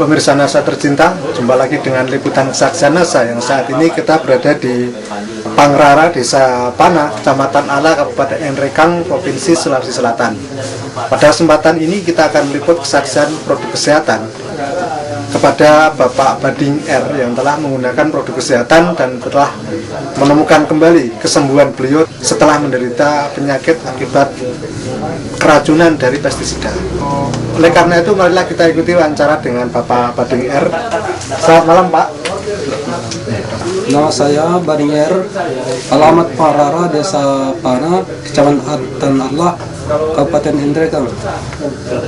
pemirsa NASA tercinta, jumpa lagi dengan liputan kesaksian NASA yang saat ini kita berada di Pangrara, Desa Pana, Kecamatan Ala, Kabupaten Nrekang, Provinsi Sulawesi Selatan. Pada kesempatan ini kita akan meliput kesaksian produk kesehatan kepada Bapak Bading R yang telah menggunakan produk kesehatan dan telah menemukan kembali kesembuhan beliau setelah menderita penyakit akibat keracunan dari pestisida. Oleh karena itu, marilah kita ikuti wawancara dengan Bapak Bading R. Selamat malam, Pak. Nama saya Bading R, alamat Pangrara, Desa Pana, Kecamatan Allah, Kabupaten Nrekang.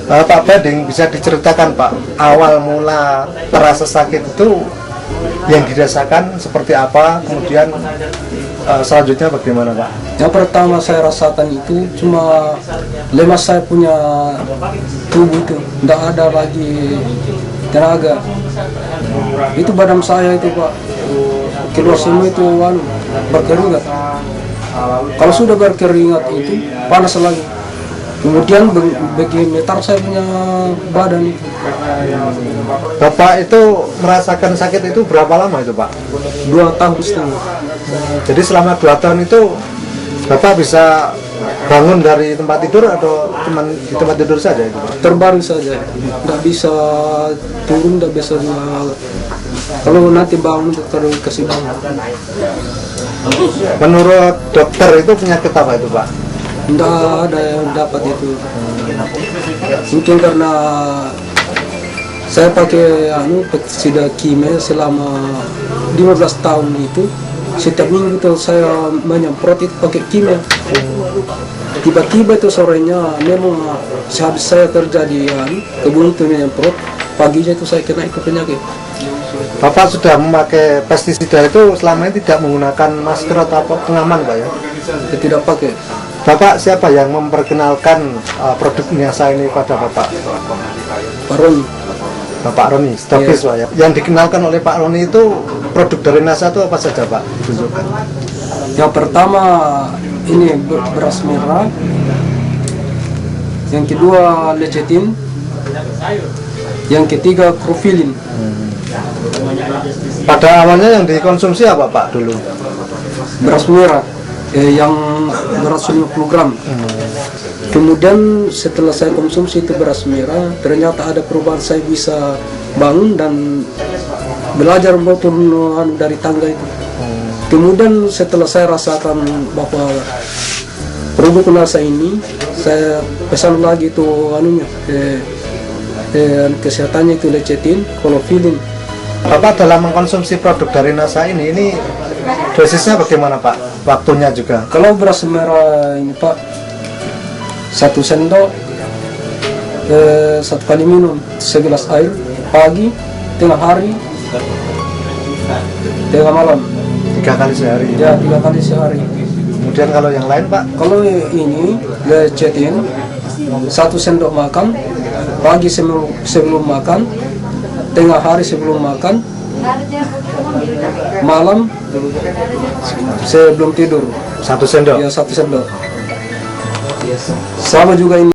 Pak Bading, bisa diceritakan Pak, awal mula terasa sakit itu yang dirasakan seperti apa, kemudian selanjutnya bagaimana Pak? Yang pertama saya rasakan itu cuma lemas, saya punya tubuh itu tidak ada lagi tenaga. Itu badan saya itu Pak, keluar semua itu berkeringat. Kalau sudah berkeringat itu panas lagi. Kemudian bergemetar saya punya badan itu. Bapak itu merasakan sakit itu berapa lama itu Pak? 2 tahun setengah. Jadi selama 2 tahun itu Bapak bisa bangun dari tempat tidur atau cuma di tempat tidur saja itu Pak? Terbaring saja, tidak bisa turun, tidak bisa kalau nanti bangun terus kasih bangun. Menurut dokter itu penyakit apa itu Pak? Tidak ada yang dapat itu. Mungkin karena saya pakai pestisida kimia selama 15 tahun itu. Setiap minggu itu saya menyemprot itu pakai kimia. Tiba-tiba itu sorenya memang sehabis saya kerja di kebun itu menyemprot, paginya itu saya kena itu penyakit. Bapak sudah memakai pestisida itu selama ini tidak menggunakan masker atau apa pengaman Pak ya? Saya tidak pakai. Bapak siapa yang memperkenalkan produk NASA ini pada Bapak? Pak Roni. Bapak Roni, stokis Pak ya. Yang dikenalkan oleh Pak Roni itu produk dari NASA itu apa saja Pak? Tunjukkan. Yang pertama ini beras merah. Yang kedua lecithin. Yang ketiga krofilin. Pada awalnya yang dikonsumsi apa Pak dulu? Beras merah yang 150 gram. Kemudian setelah saya konsumsi itu beras merah, ternyata ada perubahan, saya bisa bangun dan belajar turun dari tangga itu. Kemudian setelah saya rasakan bahwa produk NASA ini, saya pesan lagi itu kesehatannya itu lecithin, krofilin. Bapak dalam mengkonsumsi produk dari NASA ini dosisnya bagaimana Pak? Waktunya juga? Kalau beras merah ini Pak, 1 sendok 1 kali minum, segelas air pagi, tengah hari, tengah malam. 3 kali sehari? Ya, 3 kali sehari. Kemudian kalau yang lain Pak? Kalau ini lecithin 1 sendok makan, pagi sebelum makan, tengah hari sebelum makan, malam sebelum tidur. 1 sendok? Ya, 1 sendok. Sama juga ini.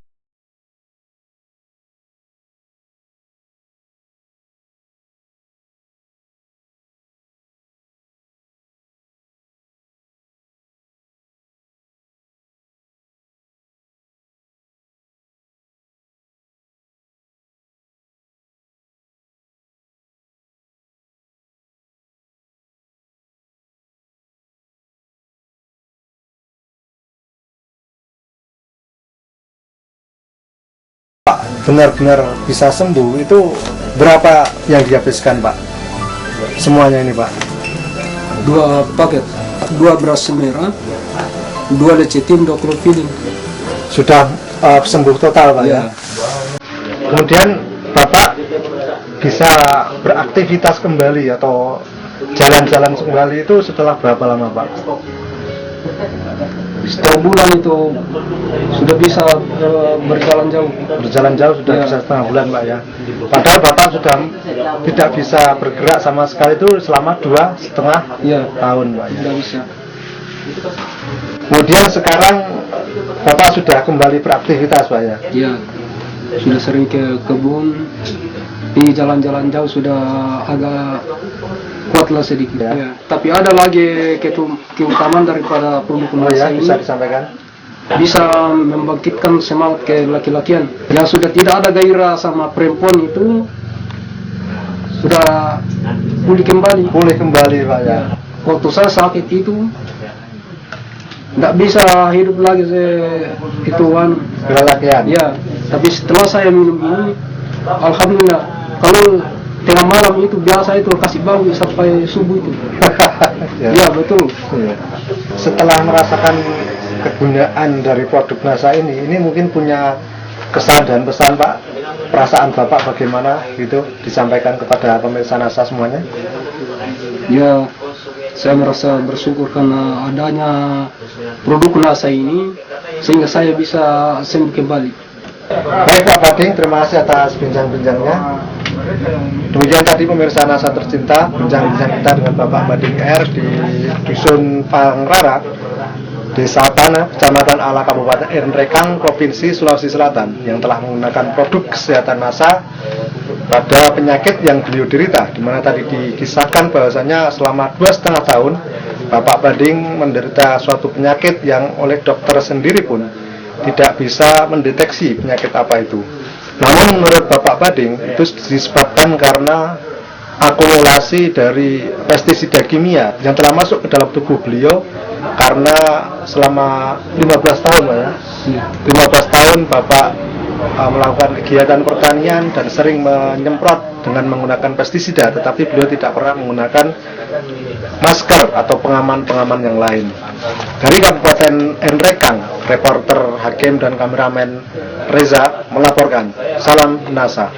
Benar-benar bisa sembuh itu berapa yang dihabiskan Pak? Semuanya ini Pak? 2 paket, 2 beras merah, 2 lecithin, 2 krofilin. Sudah sembuh total Pak ya? Kemudian Bapak bisa beraktivitas kembali atau jalan-jalan kembali itu setelah berapa lama Pak? Setengah bulan itu sudah bisa berjalan jauh. Berjalan jauh sudah Ya. Bisa setengah bulan Pak ya. Padahal Bapak sudah tidak bisa bergerak sama sekali itu selama 2,5 tahun Pak ya. Tidak bisa. Kemudian sekarang Bapak sudah kembali beraktivitas Pak ya. Ya, sudah sering ke kebun, Di jalan-jalan jauh sudah agak kuatlah sedikit. Ya. Ya. Tapi ada lagi keutamaan daripada produk Oh ya, nasa ini. bisa disampaikan. Bisa membangkitkan semangat ke laki-lakian yang sudah tidak ada gairah sama perempuan itu, sudah pulih kembali. Pulih kembali Pak ya. Waktu saya sakit itu tidak bisa hidup lagi ituan Kelelakian. ya, tapi setelah saya minum ini alhamdulillah. Kalau tengah malam itu biasa itu kasih bangun sampai subuh itu. Ya. Ya betul. Iya. Setelah merasakan kegunaan dari produk NASA ini mungkin punya kesan dan pesan Pak, perasaan Bapak bagaimana gitu disampaikan kepada pemirsa NASA semuanya? Ya, saya merasa bersyukur karena adanya produk NASA ini sehingga saya bisa sembuh kembali. Baik Pak Bading, terima kasih atas bincang-bincangnya. Demikian tadi pemirsa NASA tercinta, bincang-bincang kita dengan Bapak Bading R di Dusun Pangrara, Desa Pana, Kecamatan Ala, Kabupaten Nrekang, Provinsi Sulawesi Selatan, yang telah menggunakan produk kesehatan NASA pada penyakit yang beliau derita, di mana tadi dikisahkan bahwasanya selama 2,5 tahun Bapak Bading menderita suatu penyakit yang oleh dokter sendiri pun tidak bisa mendeteksi penyakit apa itu. Namun menurut Bapak Bading itu disebabkan karena akumulasi dari pestisida kimia yang telah masuk ke dalam tubuh beliau, karena selama 15 tahun ya, 15 tahun Bapak melakukan kegiatan pertanian dan sering menyemprot dengan menggunakan pestisida, tetapi beliau tidak pernah menggunakan masker atau pengaman-pengaman yang lain. Dari Kabupaten Nrekang, reporter Hakim dan kameramen Reza melaporkan. Salam NASA.